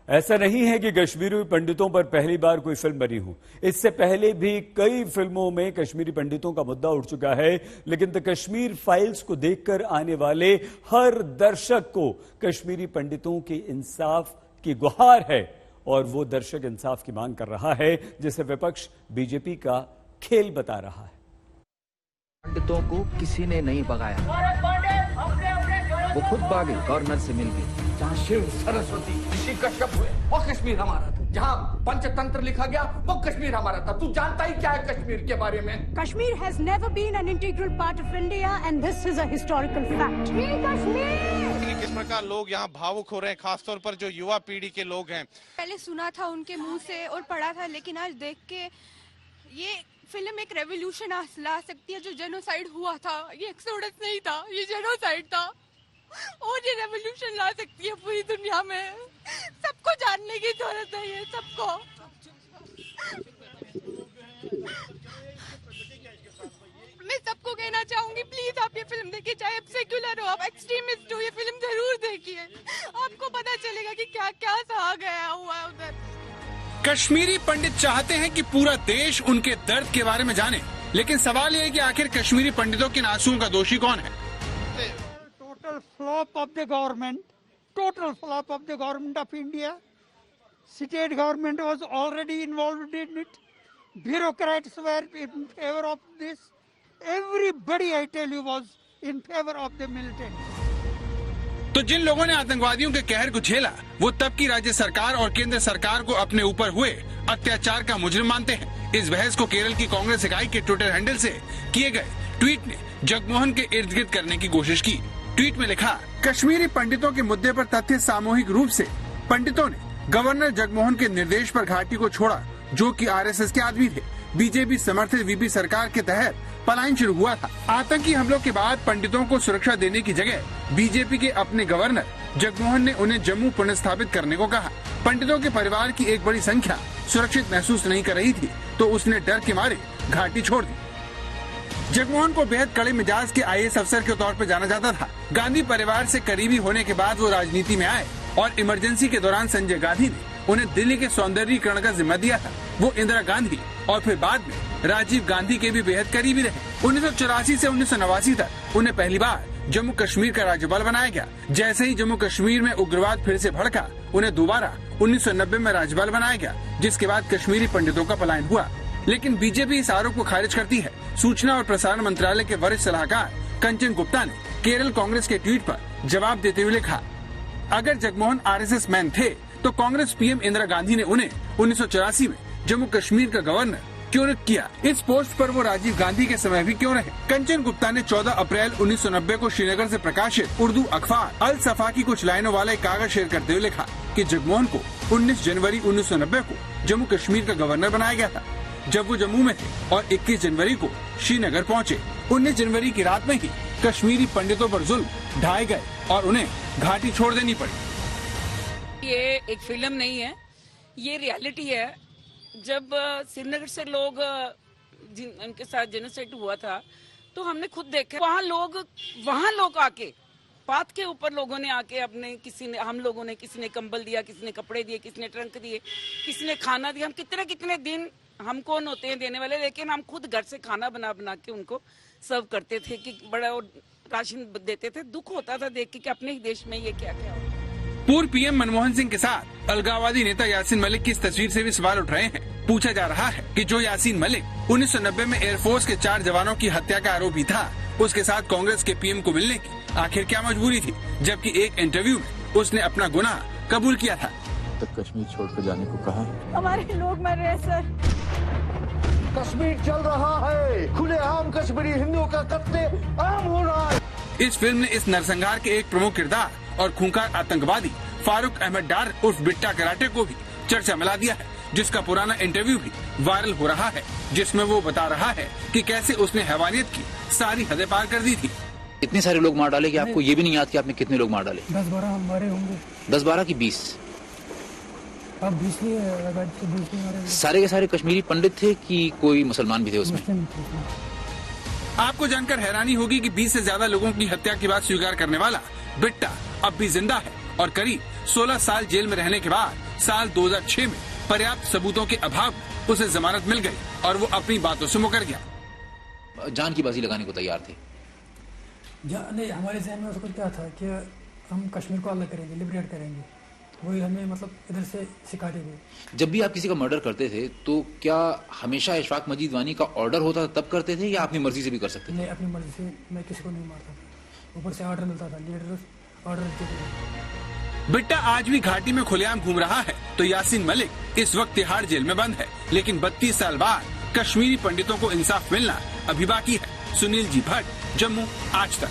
ऐसा नहीं है कि कश्मीरी पंडितों पर पहली बार कोई फिल्म बनी हो। इससे पहले भी कई फिल्मों में कश्मीरी पंडितों का मुद्दा उठ चुका है, लेकिन द कश्मीर फाइल्स को देखकर आने वाले हर दर्शक को कश्मीरी पंडितों के इंसाफ की गुहार है और वो दर्शक इंसाफ की मांग कर रहा है, जिसे विपक्ष बीजेपी का खेल बता रहा है। पंडितों को किसी ने नहीं भगाया, वो खुद भागे, गवर्नर से मिल गई। जहाँ शिव, सरस्वती, ऋषि कश्यप हुए वो कश्मीर हमारा था। जहाँ पंचतंत्र लिखा गया वो कश्मीर हमारा था। तू जानता ही क्या है कश्मीर के बारे में? Kashmir has never been an integral part of India and this is a historical fact. Kashmir! किस प्रकार लोग यहाँ भावुक हो रहे हैं, खासतौर पर जो युवा पीढ़ी के लोग हैं। पहले सुना था उनके मुंह से और पढ़ा था, लेकिन आज देख के ये फिल्म एक रेवोल्यूशन ला सकती है। जो जेनोसाइड हुआ था ये एक्सोडस नहीं था, ये जेनोसाइड था और ये रेवोल्यूशन ला सकती है पूरी दुनिया में। सबको जानने की जरूरत है, ये सबको। मैं सबको कहना चाहूंगी, प्लीज आप ये फिल्म देखिए, चाहे आप सेक्युलर हो, आप एक्सट्रीमिस्ट हो, ये फिल्म जरूर देखिए। आपको पता चलेगा कि क्या क्या सहा गया हुआ है उधर। कश्मीरी पंडित चाहते हैं कि पूरा देश उनके दर्द के बारे में जाने, लेकिन सवाल ये है कि आखिर कश्मीरी पंडितों के आंसुओं का दोषी कौन है? Total flop of the government, total flop of the government of India. State government was already involved in it. Bureaucrats were in favor of this. Everybody, I tell you, was in favor of the militants. तो जिन लोगों ने आतंकवादियों के कहर को झेला, वो तब की राज्य सरकार और केंद्र सरकार को अपने ऊपर हुए अत्याचार का मुजरिम मानते हैं। इस बहस को केरल की कांग्रेस इकाई के ट्विटर हैंडल से किए गए ट्वीट ने जगमोहन के इर्द गिर्द करने की कोशिश की। ट्वीट में लिखा, कश्मीरी पंडितों के मुद्दे पर तथ्य सामूहिक रूप से पंडितों ने गवर्नर जगमोहन के निर्देश पर घाटी को छोड़ा, जो कि आरएसएस के आदमी थे। बीजेपी समर्थित वीपी सरकार के तहत पलायन शुरू हुआ था। आतंकी हमलों के बाद पंडितों को सुरक्षा देने की जगह बीजेपी के अपने गवर्नर जगमोहन ने उन्हें जम्मू पुनर्स्थापित करने को कहा। पंडितों के परिवार की एक बड़ी संख्या सुरक्षित महसूस नहीं कर रही थी, तो उसने डर के मारे घाटी छोड़ दी। जगमोहन को बेहद कड़े मिजाज के आईएएस अफसर के तौर पर जाना जाता था। गांधी परिवार से करीबी होने के बाद वो राजनीति में आए और इमरजेंसी के दौरान संजय गांधी ने उन्हें दिल्ली के सौंदर्यीकरण का जिम्मा दिया था। वो इंदिरा गांधी और फिर बाद में राजीव गांधी के भी बेहद करीबी रहे। 1984 से 1989 तक उन्हें पहली बार जम्मू कश्मीर का राज्यपाल बनाया गया। जैसे ही जम्मू कश्मीर में उग्रवाद फिर से भड़का, उन्हें दोबारा 1990 में राज्यपाल बनाया गया, जिसके बाद कश्मीरी पंडितों का पलायन हुआ। लेकिन बीजेपी इस आरोप को खारिज करती है। सूचना और प्रसारण मंत्रालय के वरिष्ठ सलाहकार कंचन गुप्ता ने केरल कांग्रेस के ट्वीट पर जवाब देते हुए लिखा, अगर जगमोहन आरएसएस मैन थे तो कांग्रेस पीएम इंदिरा गांधी ने उन्हें 1984 में जम्मू कश्मीर का गवर्नर क्यों नियुक्त किया? इस पोस्ट पर वो राजीव गांधी के समय भी क्यों रहे? कंचन गुप्ता ने 14 अप्रैल 1990 को श्रीनगर से प्रकाशित उर्दू अखबार अल सफा की कुछ लाइनों वाला एक कागज शेयर करते हुए लिखा कि जगमोहन को 19 जनवरी 1990 को जम्मू कश्मीर का गवर्नर बनाया गया था, जब वो जम्मू में थे, और 21 जनवरी को श्रीनगर पहुंचे। 19 जनवरी की रात में ही कश्मीरी पंडितों पर जुल्म ढाए गए और उन्हें घाटी छोड़ देनी पड़ी। ये एक फिल्म नहीं है, ये रियलिटी है। जब श्रीनगर से लोग जिनके साथ जेनोसाइड हुआ था, तो हमने खुद देखा वहाँ लोग आके पाथ के ऊपर लोगों ने आके अपने हम लोगों ने किसी ने कंबल दिया, किसी ने कपड़े दिए, किसी ने ट्रंक दिए, किसी ने खाना दिया। हम कितने दिन, हम कौन होते हैं देने वाले, लेकिन हम खुद घर से खाना बना के उनको सर्व करते थे कि बड़ा राशन देते थे। दुख होता था देख के कि अपने ही देश में ये क्या क्या हो। पूर्व पीएम मनमोहन सिंह के साथ अलगाववादी नेता यासीन मलिक की इस तस्वीर से भी सवाल उठ रहे हैं। पूछा जा रहा है कि जो यासीन मलिक 1990 में एयरफोर्स के 4 जवानों की हत्या का आरोपी था, उसके साथ कांग्रेस के पीएम को मिलने की आखिर क्या मजबूरी थी, जबकि एक इंटरव्यू में उसने अपना गुनाह कबूल किया था। तक कश्मीर छोड़कर जाने को कहा। हमारे लोग मर रहे हैं सर। कश्मीर चल रहा है, खुलेआम कश्मीरी हिंदुओं का कत्ले आम हो रहा है। इस फिल्म ने इस नरसंहार के एक प्रमुख किरदार और खूंखार आतंकवादी फारूक अहमद डार उर्फ बिट्टा कराटे को भी चर्चा मिला दिया है, जिसका पुराना इंटरव्यू भी वायरल हो रहा है, जिसमें वो बता रहा है कि कैसे उसने हैवानियत की सारी हदें पार कर दी थी। इतने सारे लोग मार डाले कि आपको ये भी नहीं याद कि आपने कितने लोग मार डाले? 10-12 हमारे होंगे। 10-12 की 20? अब 20 सारे के सारे कश्मीरी पंडित थे कि कोई मुसलमान भी थे उसमें? आपको जानकर हैरानी होगी कि 20 से ज्यादा लोगों की हत्या की बात स्वीकार करने वाला बिट्टा अब भी जिंदा है और करीब 16 साल जेल में रहने के बाद साल 2006 में पर्याप्त सबूतों के अभाव में उसे जमानत मिल गई और वो अपनी बातों से मुकर गया। जान की बाजी लगाने को तैयार थे। नहीं, हमारे जहन में उसको क्या था कि हम कश्मीर को अलग करेंगे, लिबरेट करेंगे, वही हमें मतलब इधर से सिखाते थे। जब भी आप किसी का मर्डर करते थे तो क्या हमेशा इशफाक मजीद वानी का ऑर्डर होता था तब करते थे या अपनी मर्जी से भी कर सकते थे? नहीं, अपनी मर्जी से मैं किसी को नहीं मारता था, ऊपर से ऑर्डर मिलता था, लीडर ऑर्डर देते थे। बिट्टा आज भी घाटी में खुलेआम घूम रहा है तो यासीन मलिक इस वक्त तिहाड़ जेल में बंद है, लेकिन 32 साल बाद कश्मीरी पंडितों को इंसाफ मिलना अभी बाकी है। सुनील जी भट्ट, जम्मू, आज तक।